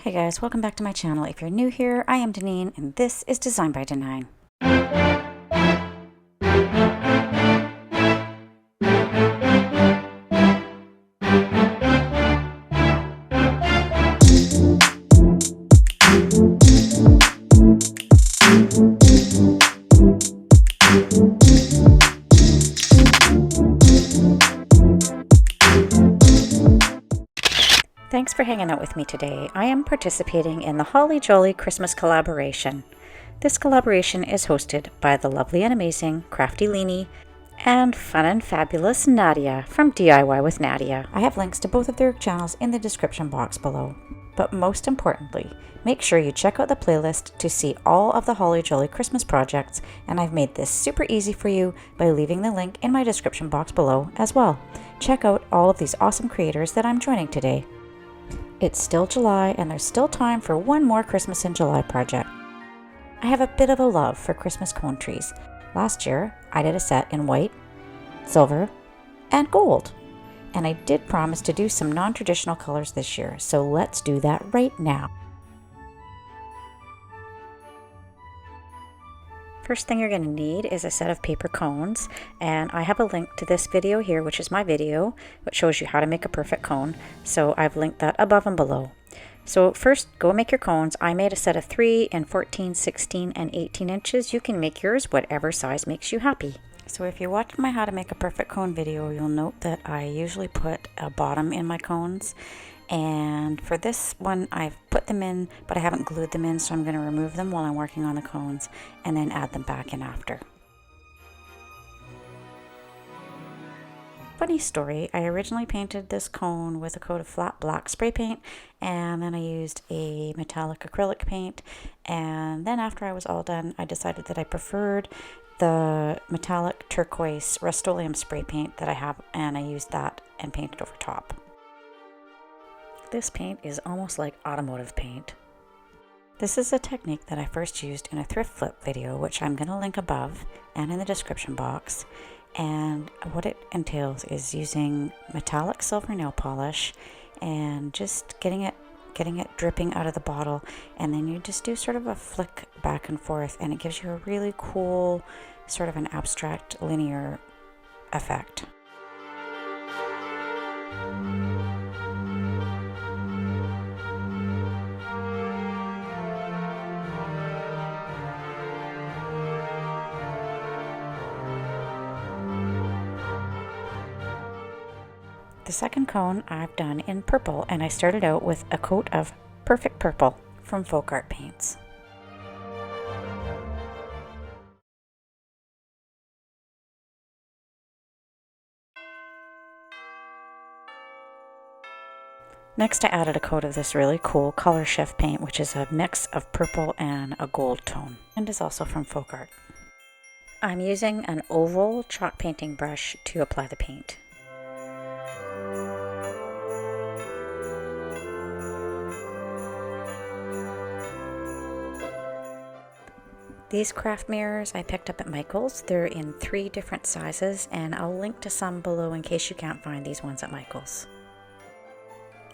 Hey guys, welcome back to my channel. If you're new here, I am Deneen and this is Design by Deneen. Thanks for hanging out with me today. I am participating in the Holly Jolly Christmas collaboration. This collaboration is hosted by the lovely and amazing Krafty Leeny and fun and fabulous Nadia from DIY with Nadia. I have links to both of their channels in the description box below. But most importantly, make sure you check out the playlist to see all of the Holly Jolly Christmas projects, and I've made this super easy for you by leaving the link in my description box below as well. Check out all of these awesome creators that I'm joining today. It's still July and there's still time for one more Christmas in July project. I have a bit of a love for Christmas cone trees. Last year, I did a set in white, silver, and gold. And I did promise to do some non-traditional colors this year, so let's do that right now. First thing you're going to need is a set of paper cones, and I have a link to this video here, which is my video, which shows you how to make a perfect cone. So I've linked that above and below. So first, go make your cones. I made a set of 3 in 14, 16, and 18 inches. You can make yours whatever size makes you happy. So if you watched my how to make a perfect cone video, you'll note that I usually put a bottom in my cones. And for this one, I've put them in, but I haven't glued them in, so I'm going to remove them while I'm working on the cones and then add them back in after. Funny story, I originally painted this cone with a coat of flat black spray paint, and then I used a metallic acrylic paint, and then after I was all done, I decided that I preferred the metallic turquoise Rust-Oleum spray paint that I have, and I used that and painted over top. This paint is almost like automotive paint. This is a technique that I first used in a thrift flip video, which I'm going to link above and in the description box. And what it entails is using metallic silver nail polish and just getting it dripping out of the bottle, and then you just do sort of a flick back and forth, and it gives you a really cool sort of an abstract linear effect. The second cone I've done in purple, and I started out with a coat of Perfect Purple from Folk Art Paints. Next, I added a coat of this really cool color shift paint, which is a mix of purple and a gold tone, and is also from Folk Art. I'm using an oval chalk painting brush to apply the paint. These craft mirrors I picked up at Michael's. They're in 3 different sizes, and I'll link to some below in case you can't find these ones at Michael's.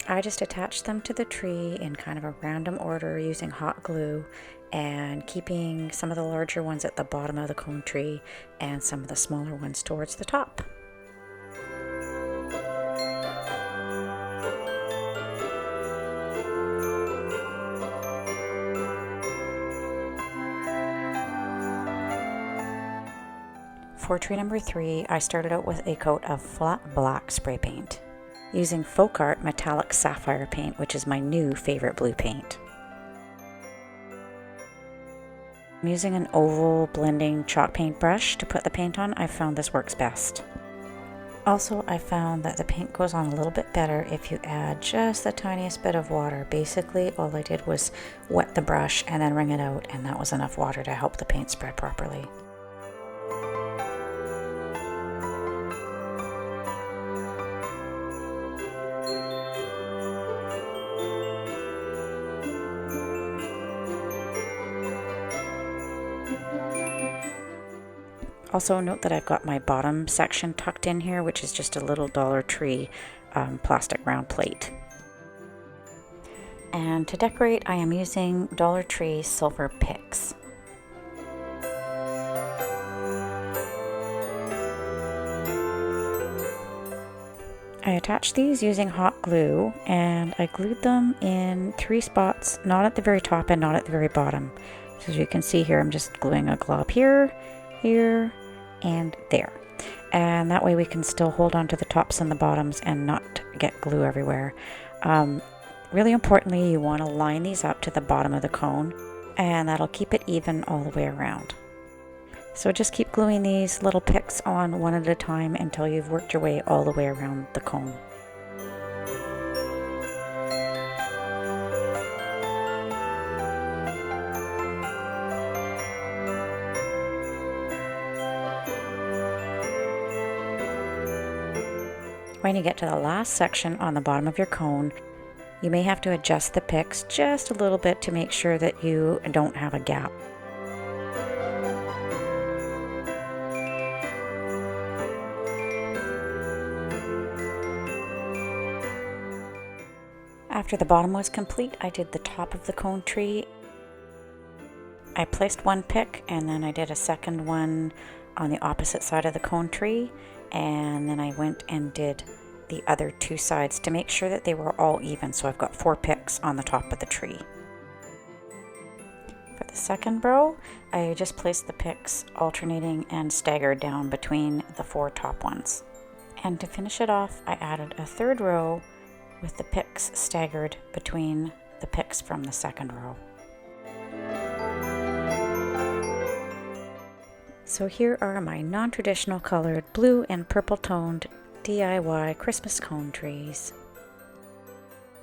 I just attached them to the tree in kind of a random order using hot glue, and keeping some of the larger ones at the bottom of the cone tree and some of the smaller ones towards the top. For tree number 3, I started out with a coat of flat black spray paint, using Folk Art metallic sapphire paint, which is my new favorite blue paint. I'm using an oval blending chalk paint brush to put the paint on. I found this works best. Also, I found that the paint goes on a little bit better if you add just the tiniest bit of water. Basically, all I did was wet the brush and then wring it out, and that was enough water to help the paint spread properly. Also note that I've got my bottom section tucked in here, which is just a little Dollar Tree plastic round plate. And to decorate, I am using Dollar Tree silver picks. I attached these using hot glue, and I glued them in 3 spots, not at the very top and not at the very bottom. So as you can see here, I'm just gluing a glob here, here, and there. And that way we can still hold on to the tops and the bottoms and not get glue everywhere. Really importantly, you want to line these up to the bottom of the cone, and that'll keep it even all the way around. So just keep gluing these little picks on one at a time until you've worked your way all the way around the cone. When you get to the last section on the bottom of your cone, you may have to adjust the picks just a little bit to make sure that you don't have a gap. After the bottom was complete, I did the top of the cone tree. I placed one pick and then I did a second one on the opposite side of the cone tree, and then I went and did the other 2 sides to make sure that they were all even. So I've got 4 picks on the top of the tree. For the second row, I just placed the picks alternating and staggered down between the 4 top ones. And to finish it off, I added a 3rd row with the picks staggered between the picks from the 2nd row. So here are my non-traditional colored blue and purple toned DIY Christmas cone trees.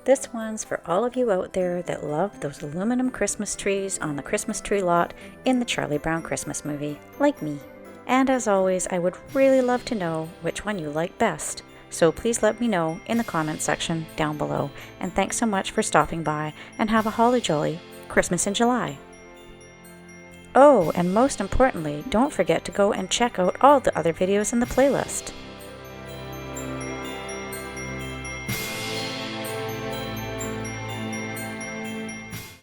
This one's for all of you out there that love those aluminum Christmas trees on the Christmas tree lot in the Charlie Brown Christmas movie, like me. And as always, I would really love to know which one you like best. So please let me know in the comment section down below. And thanks so much for stopping by, and have a holly jolly Christmas in July. Oh, and most importantly, don't forget to go and check out all the other videos in the playlist.